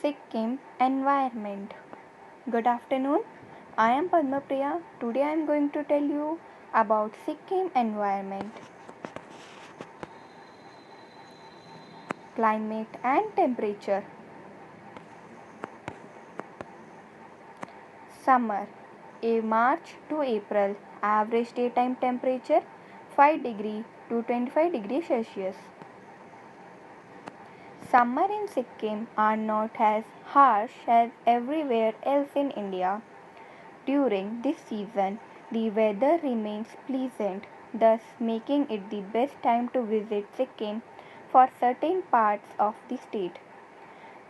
Sikkim environment. Good afternoon. I am Padma Priya. Today I am going to tell you about Sikkim environment. Climate and temperature. Summer. March to April. Average daytime temperature 5 degree to 25 degrees Celsius. Summer in Sikkim are not as harsh as everywhere else in India. During this season, the weather remains pleasant, thus making it the best time to visit Sikkim for certain parts of the state.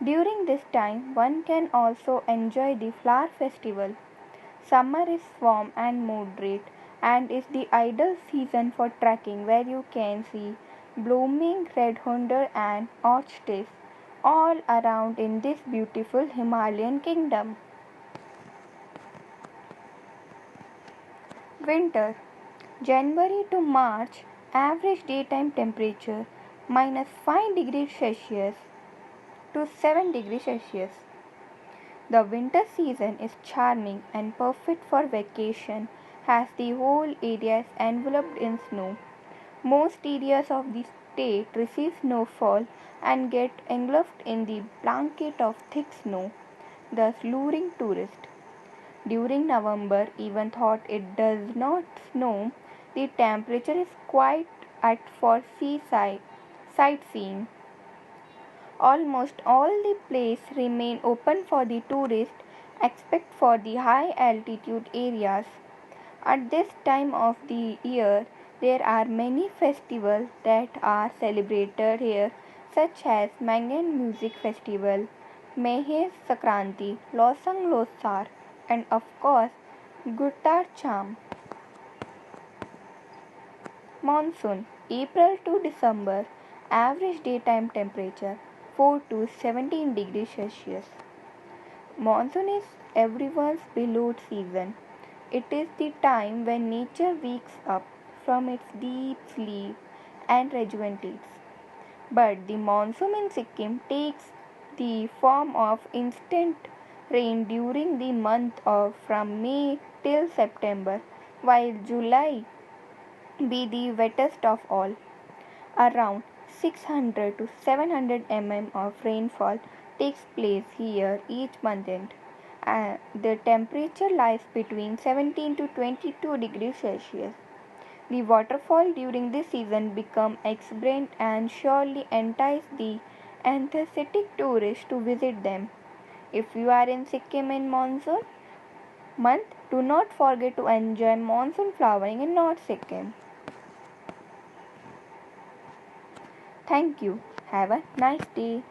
During this time, one can also enjoy the flower festival. Summer is warm and moderate and is the ideal season for trekking where you can see blooming redhorned and orchids all around in this beautiful Himalayan kingdom. Winter. January to March, average daytime temperature minus 5 degrees Celsius to 7 degrees Celsius. The winter season is charming and perfect for vacation as the whole area is enveloped in snow. Most areas of the state receive snowfall and get engulfed in the blanket of thick snow, thus luring tourists. During November, even though it does not snow, the temperature is quite at for seaside sightseeing. Almost all the places remain open for the tourists except for the high altitude areas. At this time of the year, there are many festivals that are celebrated here, such as Mangan Music Festival, Mehe Sakranti, Losang Losar, and of course, Gurtar Cham. Monsoon, April to December, average daytime temperature 4 to 17 degrees Celsius. Monsoon is everyone's beloved season. It is the time when nature wakes up from its deep sleep and rejuvenates. But the monsoon in Sikkim takes the form of instant rain during the month of from May till September, while July be the wettest of all. Around 600 to 700 mm of rainfall takes place here each month end. The temperature lies between 17 to 22 degrees Celsius. The waterfall during this season become exuberant and surely entice the enthusiastic tourists to visit them. If you are in Sikkim in monsoon month, do not forget to enjoy monsoon flowering in North Sikkim. Thank you. Have a nice day.